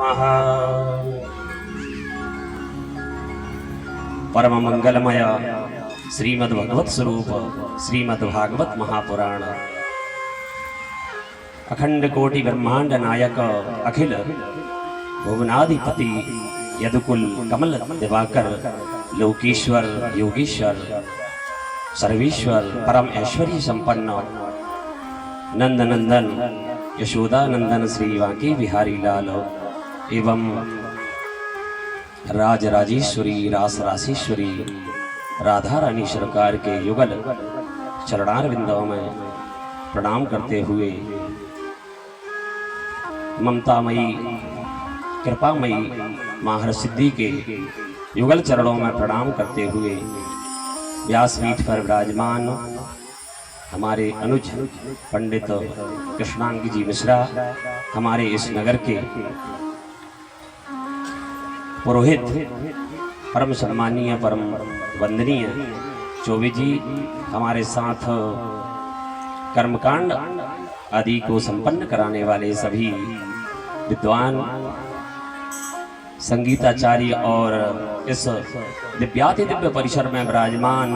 नमः। परम मंगलमय श्रीमद्भगवत स्वरूप श्रीमद्भागवत महापुराण अखंड कोटि ब्रह्मांड नायक अखिल भुवनाधिपति यदुकुल कमल दिवाकर लोकेश्वर योगेश्वर सर्वेश्वर परम ऐश्वर्य संपन्न नंद नंदन यशोदा नंदन श्री वांके बिहारी लाल एवं राज राजेश्वरी रास रासेश्वरी राधा रानी सरकार के युगल चरणारविंदों में प्रणाम करते हुए ममतामयी कृपामयी माहर सिद्धि के युगल चरणों में प्रणाम करते हुए व्यासपीठ पर विराजमान हमारे अनुज पंडित कृष्णांगी जी मिश्रा, हमारे इस नगर के पुरोहित परम सम्मानीय परम वंदनीय चौबे जी, हमारे साथ कर्मकांड आदि को संपन्न कराने वाले सभी विद्वान संगीताचार्य और इस दिव्याति दिव्य परिसर में विराजमान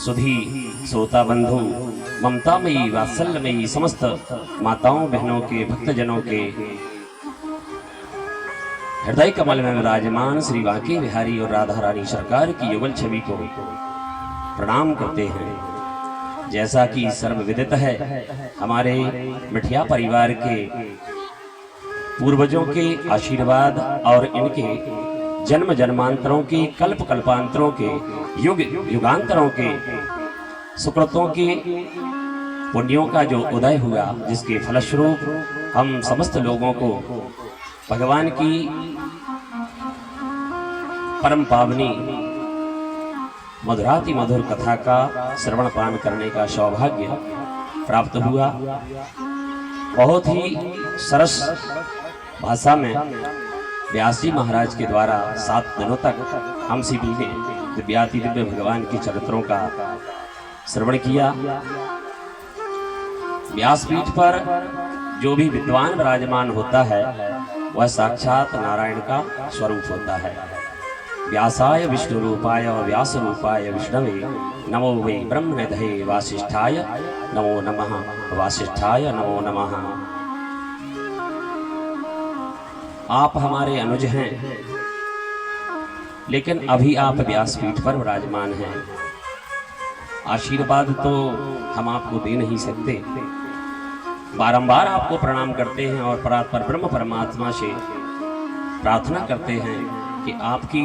सुधी श्रोता बंधु ममतामयी वात्सल्यमयी समस्त माताओं बहनों के भक्तजनों के हृदय कमल में विराजमान श्री वांके बिहारी और राधा रानी सरकार की युगल छवि को प्रणाम करते हैं। जैसा कि सर्वविदित है, हमारे मिठिया परिवार के पूर्वजों के आशीर्वाद और इनके जन्म जन्मांतरों के कल्प कल्पांतरों के युग युगांतरों के सुकृतों के पुण्यों का जो उदय हुआ, जिसके फलस्वरूप हम समस्त लोगों को भगवान की परम पावनी मधुराति मधुर कथा का श्रवण पान करने का सौभाग्य प्राप्त हुआ। बहुत ही सरस भाषा में व्यास जी महाराज के द्वारा 7 दिनों तक हम सभी ने दिव्याति दिव्य भगवान के चरित्रों का श्रवण किया। व्यासपीठ पर जो भी विद्वान विराजमान होता है वह साक्षात नारायण का स्वरूप होता है। व्यासाय विष्णु रूपाय व्यास रूपाय विष्णवे नमो वै ब्रह्मनिधये वासिष्ठाय नमो नमः वासिष्ठाय नमो नमः। आप हमारे अनुज हैं, लेकिन अभी आप व्यासपीठ पर विराजमान हैं। आशीर्वाद तो हम आपको दे नहीं सकते, बारंबार आपको प्रणाम करते हैं और परात्पर ब्रह्म परमात्मा से प्रार्थना करते हैं कि आपकी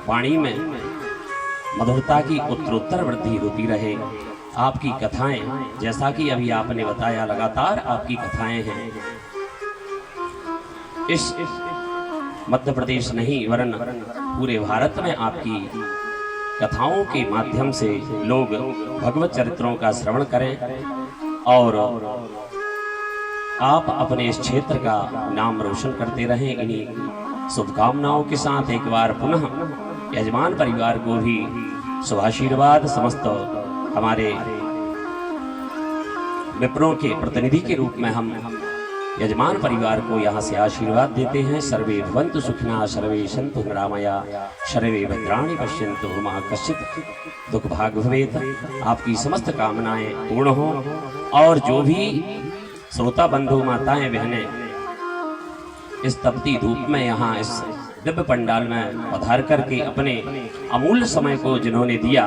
वाणी में मधुरता की उत्तरोत्तर वृद्धि होती रहे। आपकी कथाएं, जैसा कि अभी आपने बताया, लगातार आपकी कथाएं हैं। इस मध्य प्रदेश नहीं वरन पूरे भारत में आपकी कथाओं के माध्यम से लोग भगवत चरित्रों का श्रवण करें और आप अपने इस क्षेत्र का नाम रोशन करते रहें। इन्हीं शुभकामनाओं के साथ एक बार पुनः यजमान परिवार को भी शुभाशीर्वाद समस्त हमारे विप्रों के प्रतिनिधि के रूप में हम यजमान परिवार को यहाँ से आशीर्वाद देते हैं। सर्वे भवन्तु सुखिनः सर्वे सन्तु निरामया सर्वे भद्राणि पश्यन्तु मा कश्चित् दुख भाग भवेत्। आपकी समस्त कामनाएं पूर्ण हो और जो भी श्रोता बंधु माताएं बहनें इस तपती धूप में यहाँ इस दिव्य पंडाल में पधार करके अपने अमूल्य समय को जिन्होंने दिया,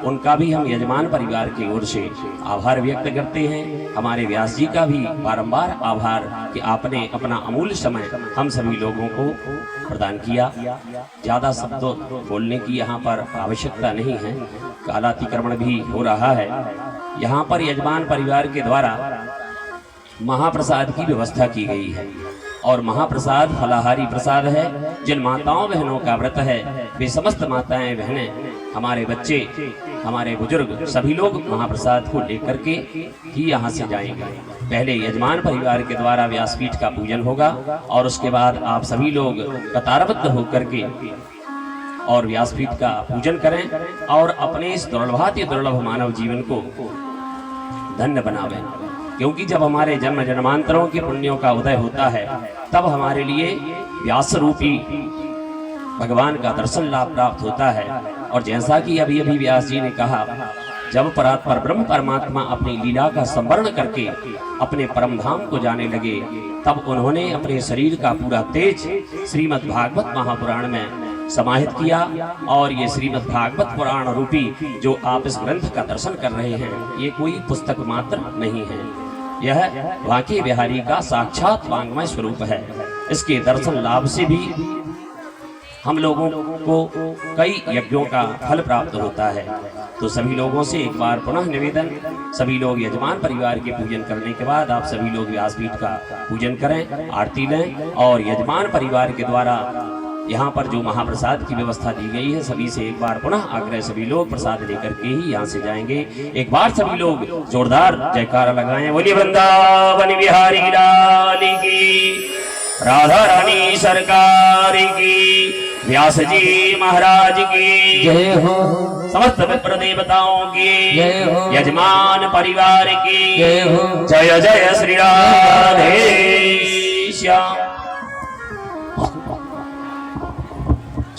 उनका भी हम यजमान परिवार की ओर से आभार व्यक्त करते हैं। हमारे व्यास जी का भी बारंबार आभार कि आपने अपना अमूल्य समय हम सभी लोगों को प्रदान किया। ज्यादा शब्द बोलने की यहाँ पर आवश्यकता नहीं है, कालातिक्रमण भी हो रहा है। यहाँ पर यजमान परिवार के द्वारा महाप्रसाद की व्यवस्था की गई है और महाप्रसाद फलाहारी प्रसाद है। जिन माताओं बहनों का व्रत है वे समस्त माताएं बहनें, हमारे बच्चे, हमारे बुजुर्ग सभी लोग महाप्रसाद को लेकर के ही यहाँ से जाएंगे। पहले यजमान परिवार के द्वारा व्यासपीठ का पूजन होगा और उसके बाद आप सभी लोग कतारबद्ध होकर के और व्यासपीठ का पूजन करें और अपने इस दुर्लभाति दुर्लभ मानव जीवन को धन्य बनावें। क्योंकि जब हमारे जन्म जन्मांतरों के पुण्यों का उदय होता है तब हमारे लिए व्यास रूपी भगवान का दर्शन लाभ प्राप्त होता है। और जैसा कि अभी अभी व्यास जी ने कहा, जब परात्पर ब्रह्म परमात्मा अपनी लीला का संवरण करके अपने परम धाम को जाने लगे, तब उन्होंने अपने शरीर का पूरा तेज श्रीमद् भागवत महापुराण में समाहित किया। और ये श्रीमद् भागवत पुराण रूपी जो आप इस ग्रंथ का दर्शन कर रहे हैं, ये कोई पुस्तक मात्र नहीं है, यह वांके बिहारी का साक्षात वांग्मय स्वरूप है। इसके दर्शन लाभ से भी हम लोगों को कई यज्ञों का फल प्राप्त होता है। तो सभी लोगों से एक बार पुनः निवेदन, सभी लोग यजमान परिवार के पूजन करने के बाद आप सभी लोग व्यासपीठ का पूजन करें, आरती लें। और यजमान परिवार के द्वारा यहाँ पर जो महाप्रसाद की व्यवस्था दी गई है, सभी से एक बार पुनः आग्रह, सभी लोग प्रसाद लेकर के ही यहाँ से जाएंगे। एक बार सभी लोग जोरदार जयकारा लगाएं, बोलिए वृंदावन बिहारी लाल की, राधा रानी सरकार की, व्यास जी महाराज की जय हो, समस्त विप्र देवताओं की जय हो, यजमान परिवार की जय हो, जय जय श्री राधे श्याम।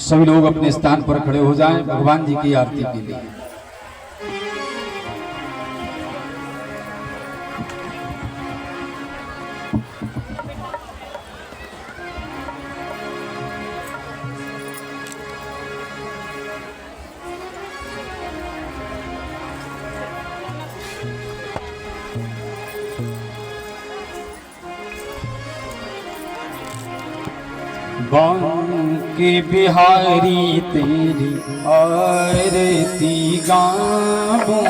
सभी लोग अपने स्थान पर खड़े हो जाएं भगवान जी की आरती के लिए। बांके बिहारी तेरी आरती गाऊं।